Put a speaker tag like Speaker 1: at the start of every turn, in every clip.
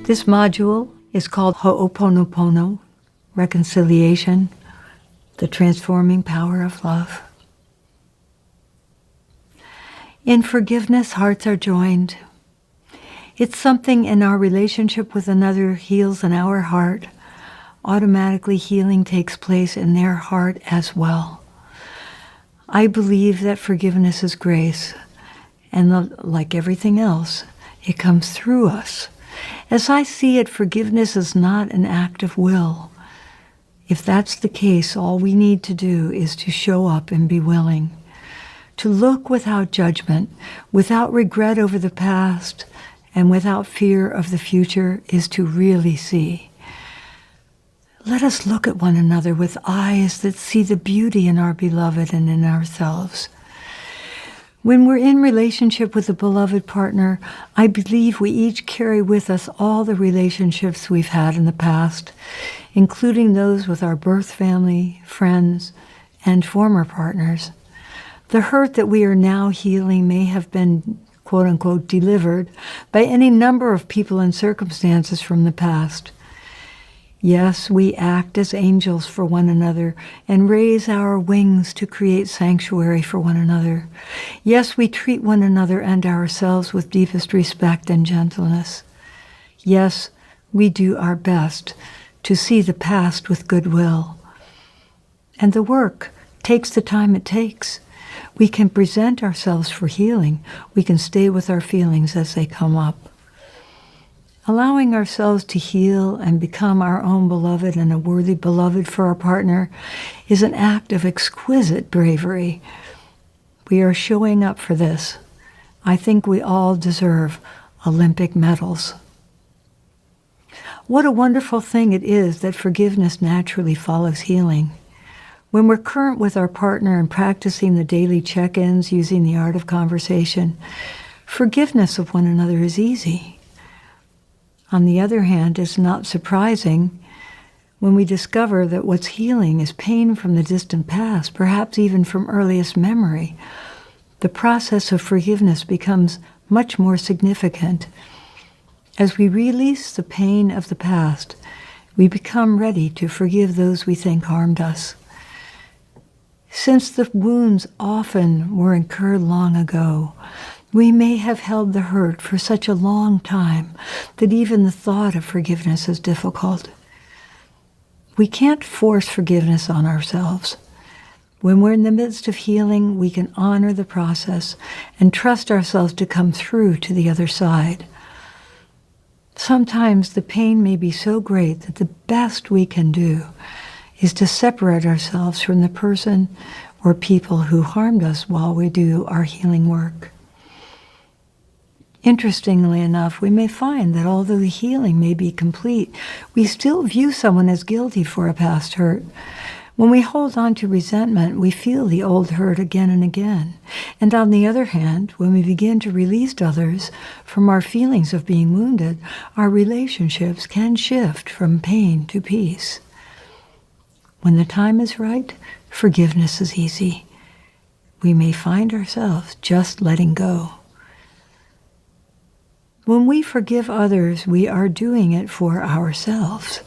Speaker 1: This module is called Ho'oponopono, Reconciliation, the Transforming Power of Love. In forgiveness, hearts are joined. It's something in our relationship with another heals in our heart. Automatically healing takes place in their heart as well. I believe that forgiveness is grace, and like everything else, it comes through us. As I see it, forgiveness is not an act of will. If that's the case, all we need to do is to show up and be willing. To look without judgment, without regret over the past, and without fear of the future is to really see. Let us look at one another with eyes that see the beauty in our beloved and in ourselves. When we're in relationship with a beloved partner, I believe we each carry with us all the relationships we've had in the past, including those with our birth family, friends, and former partners. The hurt that we are now healing may have been, quote-unquote, delivered by any number of people and circumstances from the past. Yes, we act as angels for one another and raise our wings to create sanctuary for one another. Yes, we treat one another and ourselves with deepest respect and gentleness. Yes, we do our best to see the past with goodwill. And the work takes the time it takes. We can present ourselves for healing. We can stay with our feelings as they come up. Allowing ourselves to heal and become our own beloved and a worthy beloved for our partner is an act of exquisite bravery. We are showing up for this. I think we all deserve Olympic medals. What a wonderful thing it is that forgiveness naturally follows healing. When we're current with our partner and practicing the daily check-ins using the art of conversation, forgiveness of one another is easy. On the other hand, it's not surprising when we discover that what's healing is pain from the distant past, perhaps even from earliest memory. The process of forgiveness becomes much more significant. As we release the pain of the past, we become ready to forgive those we think harmed us. Since the wounds often were incurred long ago, we may have held the hurt for such a long time that even the thought of forgiveness is difficult. We can't force forgiveness on ourselves. When we're in the midst of healing, we can honor the process and trust ourselves to come through to the other side. Sometimes the pain may be so great that the best we can do is to separate ourselves from the person or people who harmed us while we do our healing work. Interestingly enough, we may find that although the healing may be complete, we still view someone as guilty for a past hurt. When we hold on to resentment, we feel the old hurt again and again. And on the other hand, when we begin to release others from our feelings of being wounded, our relationships can shift from pain to peace. When the time is right, forgiveness is easy. We may find ourselves just letting go. When we forgive others, we are doing it for ourselves.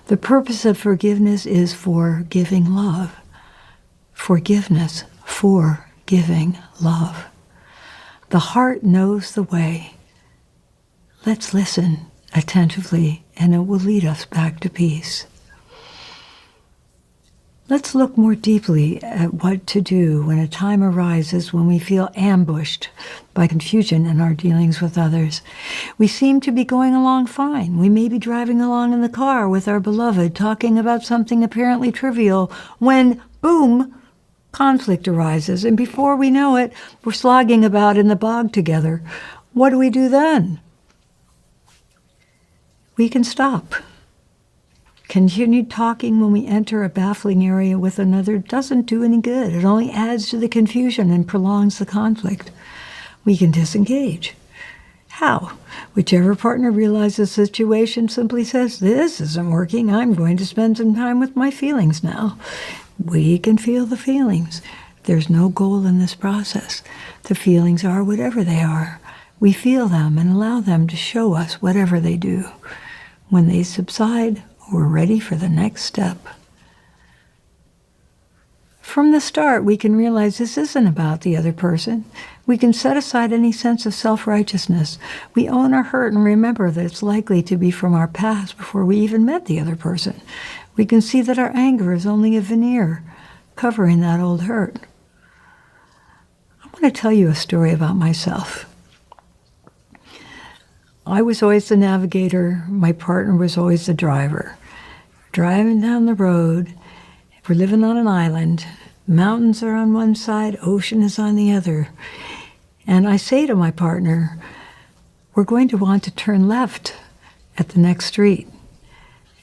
Speaker 1: The purpose of forgiveness is for giving love. Forgiveness for giving love. The heart knows the way. Let's listen attentively, and it will lead us back to peace. Let's look more deeply at what to do when a time arises when we feel ambushed by confusion in our dealings with others. We seem to be going along fine. We may be driving along in the car with our beloved, talking about something apparently trivial, when, boom, conflict arises, and before we know it, we're slogging about in the bog together. What do we do then? We can stop. Continued talking when we enter a baffling area with another doesn't do any good. It only adds to the confusion and prolongs the conflict. We can disengage. How? Whichever partner realizes the situation simply says, "This isn't working. I'm going to spend some time with my feelings now." We can feel the feelings. There's no goal in this process. The feelings are whatever they are. We feel them and allow them to show us whatever they do. When they subside, we're ready for the next step. From the start, we can realize this isn't about the other person. We can set aside any sense of self-righteousness. We own our hurt and remember that it's likely to be from our past before we even met the other person. We can see that our anger is only a veneer covering that old hurt. I want to tell you a story about myself. I was always the navigator. My partner was always the driver. Driving down the road, we're living on an island. Mountains are on one side, ocean is on the other. And I say to my partner, we're going to want to turn left at the next street.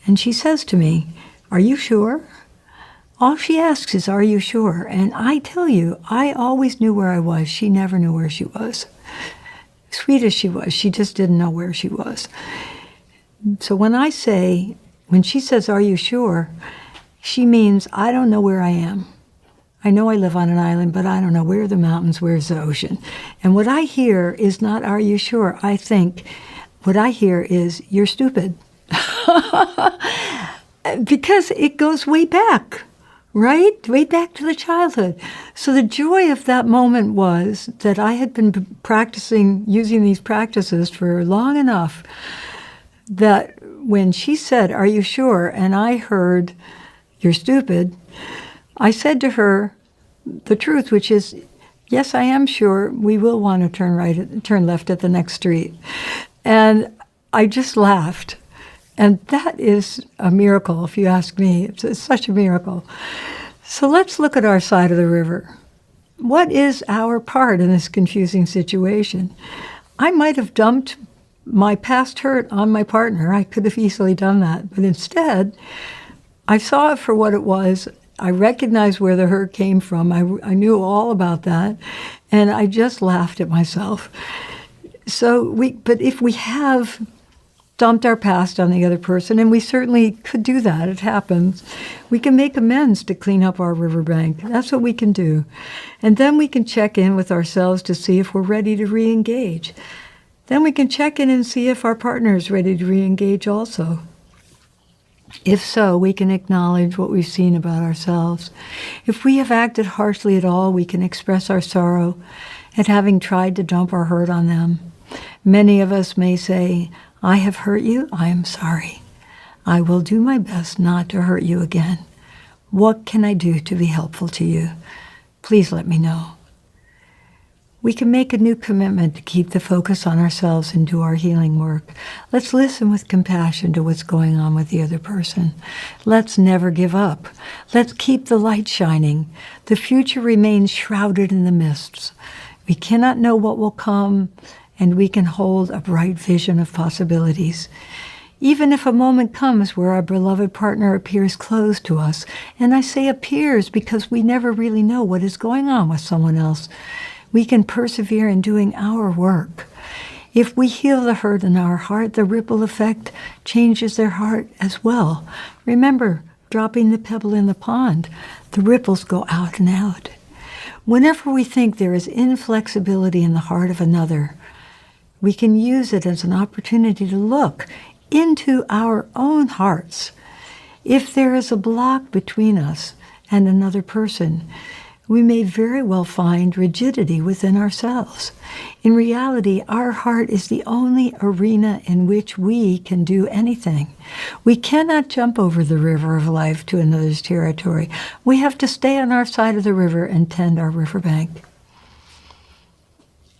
Speaker 1: And she says to me, are you sure? All she asks is, are you sure? And I tell you, I always knew where I was. She never knew where she was. Sweet as she was, she just didn't know where she was. So when she says, are you sure? She means, I don't know where I am. I know I live on an island, but I don't know where are the mountains, where's the ocean. And what I hear is not, are you sure? I think what I hear is, you're stupid. Because it goes way back, right? Way back to the childhood. So the joy of that moment was that I had been practicing, using these practices for long enough that when she said, are you sure? And I heard, you're stupid. I said to her the truth, which is, yes, I am sure we will want to turn left at the next street. And I just laughed. And that is a miracle, if you ask me. It's such a miracle. So let's look at our side of the river. What is our part in this confusing situation? I might have dumped my past hurt on my partner. I could have easily done that. But instead, I saw it for what it was. I recognized where the hurt came from. I knew all about that. And I just laughed at myself. But if we have dumped our past on the other person, and we certainly could do that, it happens, we can make amends to clean up our riverbank. That's what we can do. And then we can check in with ourselves to see if we're ready to re-engage. Then we can check in and see if our partner is ready to re-engage also. If so, we can acknowledge what we've seen about ourselves. If we have acted harshly at all, we can express our sorrow at having tried to dump our hurt on them. Many of us may say, I have hurt you, I am sorry. I will do my best not to hurt you again. What can I do to be helpful to you? Please let me know. We can make a new commitment to keep the focus on ourselves and do our healing work. Let's listen with compassion to what's going on with the other person. Let's never give up. Let's keep the light shining. The future remains shrouded in the mists. We cannot know what will come, and we can hold a bright vision of possibilities. Even if a moment comes where our beloved partner appears close to us, and I say appears because we never really know what is going on with someone else, we can persevere in doing our work. If we heal the hurt in our heart, the ripple effect changes their heart as well. Remember, dropping the pebble in the pond, the ripples go out and out. Whenever we think there is inflexibility in the heart of another, we can use it as an opportunity to look into our own hearts. If there is a block between us and another person, we may very well find rigidity within ourselves. In reality, our heart is the only arena in which we can do anything. We cannot jump over the river of life to another's territory. We have to stay on our side of the river and tend our riverbank.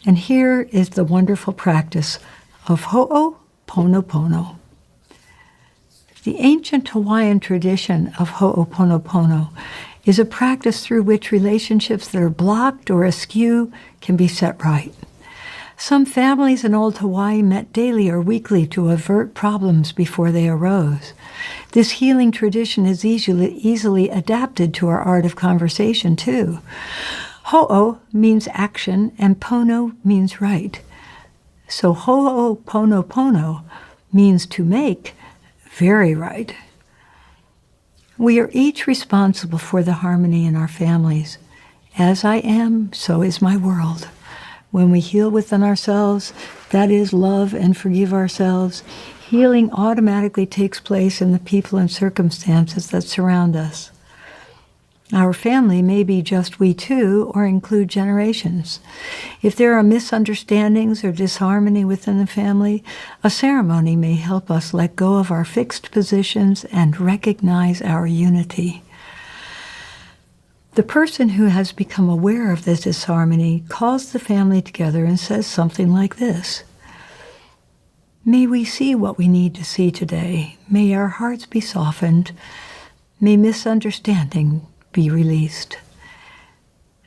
Speaker 1: And here is the wonderful practice of Ho'oponopono. The ancient Hawaiian tradition of Ho'oponopono is a practice through which relationships that are blocked or askew can be set right. Some families in old Hawaii met daily or weekly to avert problems before they arose. This healing tradition is easily adapted to our art of conversation, too. Ho'o means action, and pono means right. So ho'oponopono means to make very right. We are each responsible for the harmony in our families. As I am, so is my world. When we heal within ourselves, that is, love and forgive ourselves, Healing automatically takes place in the people and circumstances that surround us. Our family may be just we two or include generations. If there are misunderstandings or disharmony within the family, a ceremony may help us let go of our fixed positions and recognize our unity. The person who has become aware of this disharmony calls the family together and says something like this: "May we see what we need to see today. May our hearts be softened. May misunderstanding be released."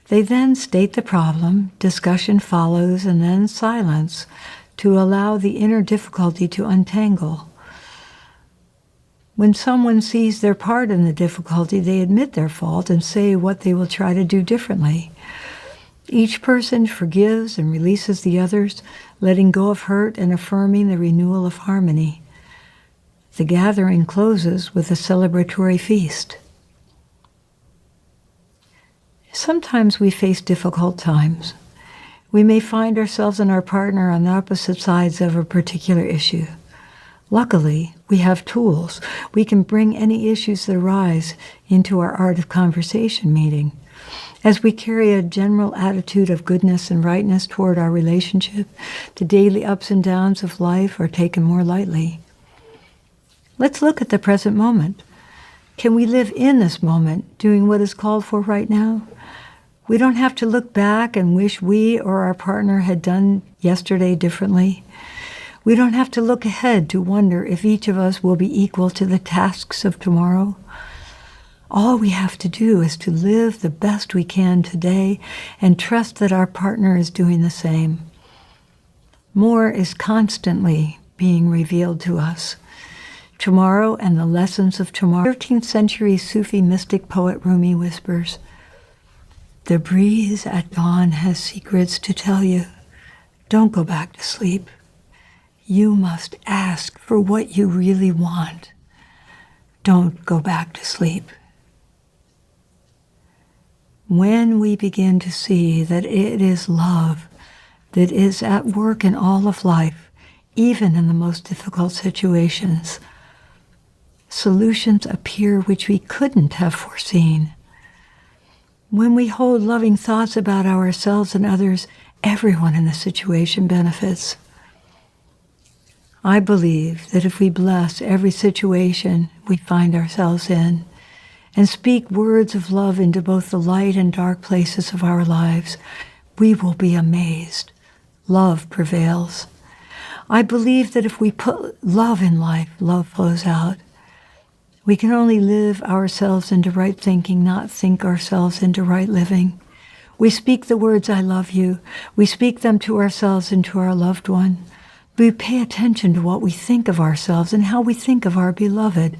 Speaker 1: They then state the problem, discussion follows, and then silence to allow the inner difficulty to untangle. When someone sees their part in the difficulty, they admit their fault and say what they will try to do differently. Each person forgives and releases the others, letting go of hurt and affirming the renewal of harmony. The gathering closes with a celebratory feast. Sometimes we face difficult times. We may find ourselves and our partner on the opposite sides of a particular issue. Luckily, we have tools. We can bring any issues that arise into our Art of Conversation meeting. As we carry a general attitude of goodness and rightness toward our relationship, the daily ups and downs of life are taken more lightly. Let's look at the present moment. Can we live in this moment, doing what is called for right now? We don't have to look back and wish we or our partner had done yesterday differently. We don't have to look ahead to wonder if each of us will be equal to the tasks of tomorrow. All we have to do is to live the best we can today and trust that our partner is doing the same. More is constantly being revealed to us. Tomorrow and the lessons of tomorrow. 13th century Sufi mystic poet Rumi whispers, "The breeze at dawn has secrets to tell you. Don't go back to sleep. You must ask for what you really want. Don't go back to sleep." When we begin to see that it is love that is at work in all of life, even in the most difficult situations, solutions appear which we couldn't have foreseen. When we hold loving thoughts about ourselves and others, everyone in the situation benefits. I believe that if we bless every situation we find ourselves in and speak words of love into both the light and dark places of our lives, we will be amazed. Love prevails. I believe that if we put love in life, love flows out. We can only live ourselves into right thinking, not think ourselves into right living. We speak the words, "I love you." We speak them to ourselves and to our loved one. We pay attention to what we think of ourselves and how we think of our beloved.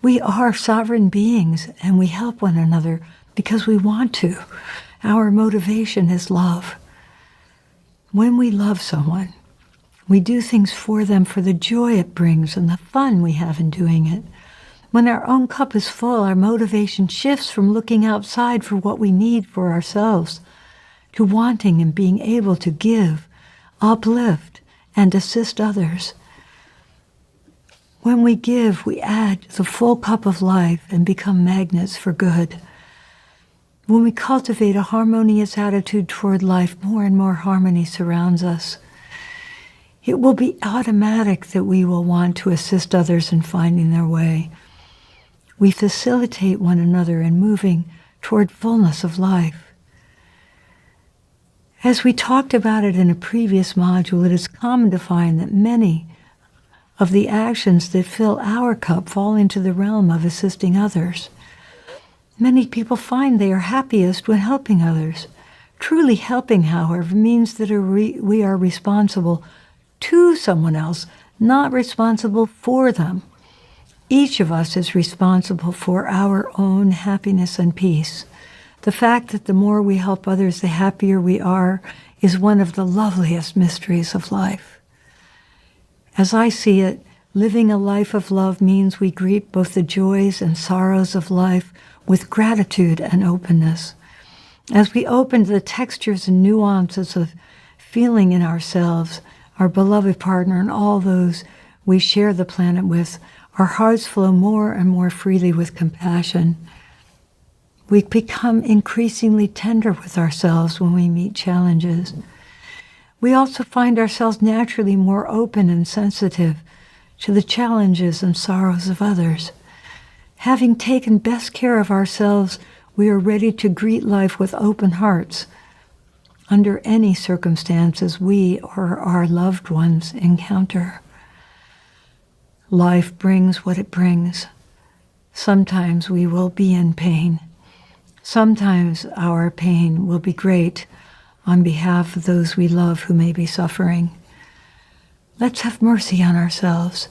Speaker 1: We are sovereign beings, and we help one another because we want to. Our motivation is love. When we love someone, we do things for them for the joy it brings and the fun we have in doing it. When our own cup is full, our motivation shifts from looking outside for what we need for ourselves to wanting and being able to give, uplift, and assist others. When we give, we add the full cup of life and become magnets for good. When we cultivate a harmonious attitude toward life, more and more harmony surrounds us. It will be automatic that we will want to assist others in finding their way. We facilitate one another in moving toward fullness of life. As we talked about it in a previous module, it is common to find that many of the actions that fill our cup fall into the realm of assisting others. Many people find they are happiest when helping others. Truly helping, however, means that we are responsible to someone else, not responsible for them. Each of us is responsible for our own happiness and peace. The fact that the more we help others, the happier we are, is one of the loveliest mysteries of life. As I see it, living a life of love means we greet both the joys and sorrows of life with gratitude and openness. As we open to the textures and nuances of feeling in ourselves, our beloved partner, and all those we share the planet with, our hearts flow more and more freely with compassion. We become increasingly tender with ourselves when we meet challenges. We also find ourselves naturally more open and sensitive to the challenges and sorrows of others. Having taken best care of ourselves, we are ready to greet life with open hearts under any circumstances we or our loved ones encounter. Life brings what it brings. Sometimes we will be in pain. Sometimes our pain will be great on behalf of those we love who may be suffering. Let's have mercy on ourselves.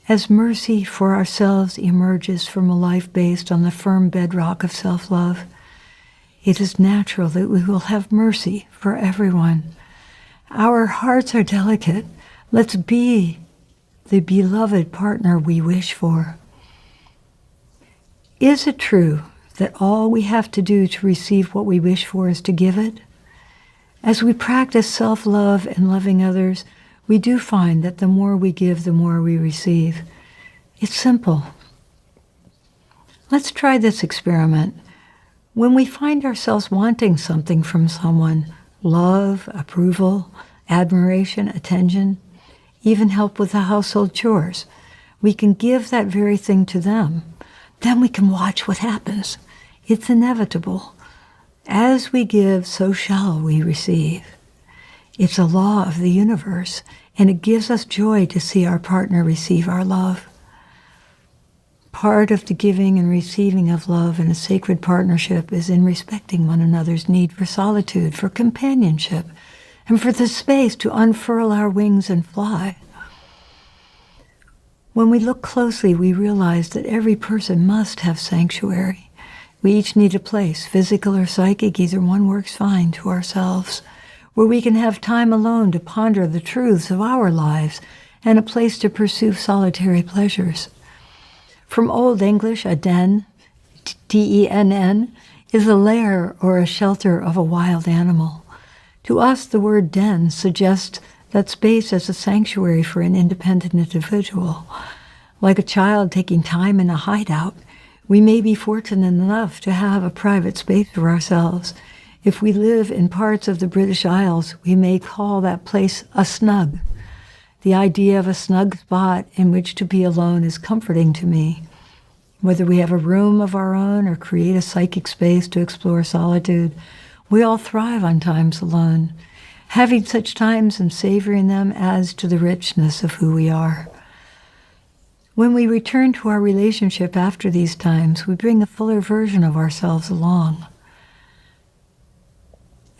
Speaker 1: As mercy for ourselves emerges from a life based on the firm bedrock of self-love, it is natural that we will have mercy for everyone. Our hearts are delicate. Let's be the beloved partner we wish for. Is it true that all we have to do to receive what we wish for is to give it? As we practice self-love and loving others, we do find that the more we give, the more we receive. It's simple. Let's try this experiment. When we find ourselves wanting something from someone, love, approval, admiration, attention, even help with the household chores, we can give that very thing to them. Then we can watch what happens. It's inevitable. As we give, so shall we receive. It's a law of the universe, and it gives us joy to see our partner receive our love. Part of the giving and receiving of love in a sacred partnership is in respecting one another's need for solitude, for companionship, and for the space to unfurl our wings and fly. When we look closely, we realize that every person must have sanctuary. We each need a place, physical or psychic, either one works fine, to ourselves, where we can have time alone to ponder the truths of our lives and a place to pursue solitary pleasures. From Old English, a den, D-E-N-N, is a lair or a shelter of a wild animal. To us, the word den suggests that space as a sanctuary for an independent individual. Like a child taking time in a hideout, we may be fortunate enough to have a private space for ourselves. If we live in parts of the British Isles, we may call that place a snug. The idea of a snug spot in which to be alone is comforting to me. Whether we have a room of our own or create a psychic space to explore solitude, we all thrive on times alone. Having such times and savoring them adds to the richness of who we are. When we return to our relationship after these times, we bring a fuller version of ourselves along.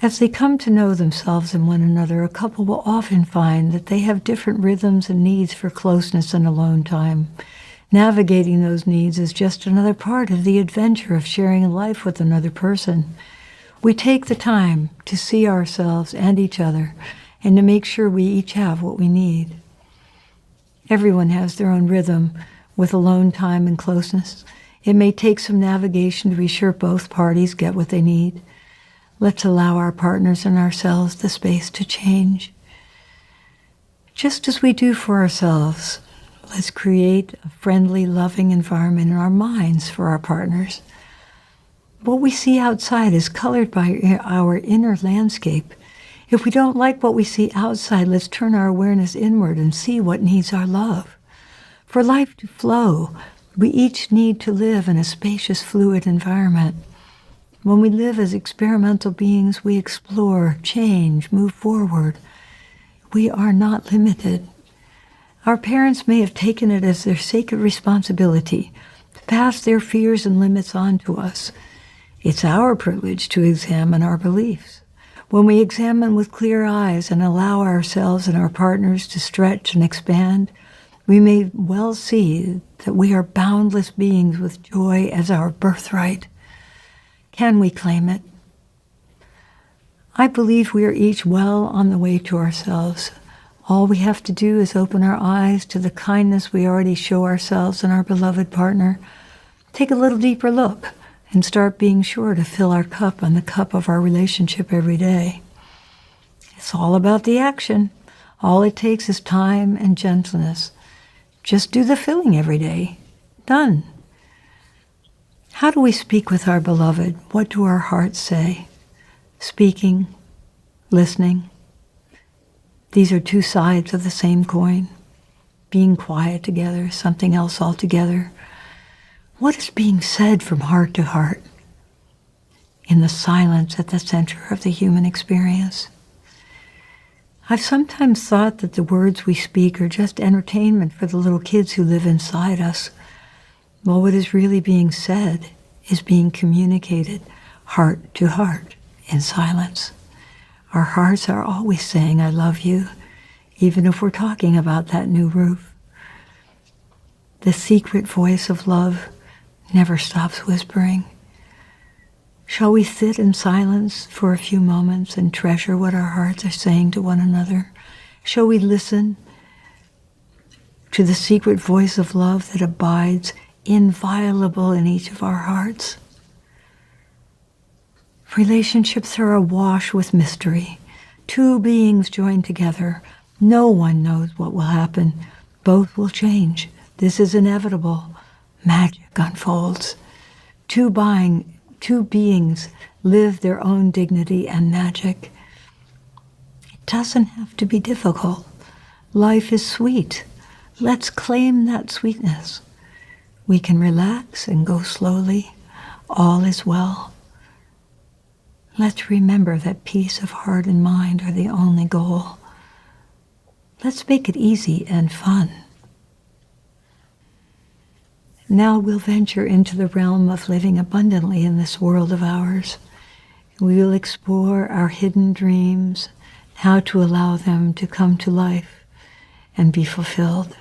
Speaker 1: As they come to know themselves and one another, a couple will often find that they have different rhythms and needs for closeness and alone time. Navigating those needs is just another part of the adventure of sharing life with another person. We take the time to see ourselves and each other and to make sure we each have what we need. Everyone has their own rhythm with alone time and closeness. It may take some navigation to be sure both parties get what they need. Let's allow our partners and ourselves the space to change. Just as we do for ourselves, let's create a friendly, loving environment in our minds for our partners. What we see outside is colored by our inner landscape. If we don't like what we see outside, let's turn our awareness inward and see what needs our love. For life to flow, we each need to live in a spacious, fluid environment. When we live as experimental beings, we explore, change, move forward. We are not limited. Our parents may have taken it as their sacred responsibility to pass their fears and limits on to us. It's our privilege to examine our beliefs. When we examine with clear eyes and allow ourselves and our partners to stretch and expand, we may well see that we are boundless beings with joy as our birthright. Can we claim it? I believe we are each well on the way to ourselves. All we have to do is open our eyes to the kindness we already show ourselves and our beloved partner. Take a little deeper look and start being sure to fill our cup and the cup of our relationship every day. It's all about the action. All it takes is time and gentleness. Just do the filling every day. Done. How do we speak with our beloved? What do our hearts say? Speaking, listening. These are two sides of the same coin. Being quiet together, something else altogether. What is being said from heart to heart? In the silence at the center of the human experience. I've sometimes thought that the words we speak are just entertainment for the little kids who live inside us. Well, what is really being said is being communicated heart to heart in silence. Our hearts are always saying, I love you, even if we're talking about that new roof. The secret voice of love never stops whispering. Shall we sit in silence for a few moments and treasure what our hearts are saying to one another? Shall we listen to the secret voice of love that abides inviolable in each of our hearts? Relationships are awash with mystery. Two beings joined together. No one knows what will happen. Both will change. This is inevitable. Magic unfolds. Two beings live their own dignity and magic. It doesn't have to be difficult. Life is sweet. Let's claim that sweetness. We can relax and go slowly. All is well. Let's remember that peace of heart and mind are the only goal. Let's make it easy and fun. Now we'll venture into the realm of living abundantly in this world of ours. We will explore our hidden dreams, how to allow them to come to life and be fulfilled.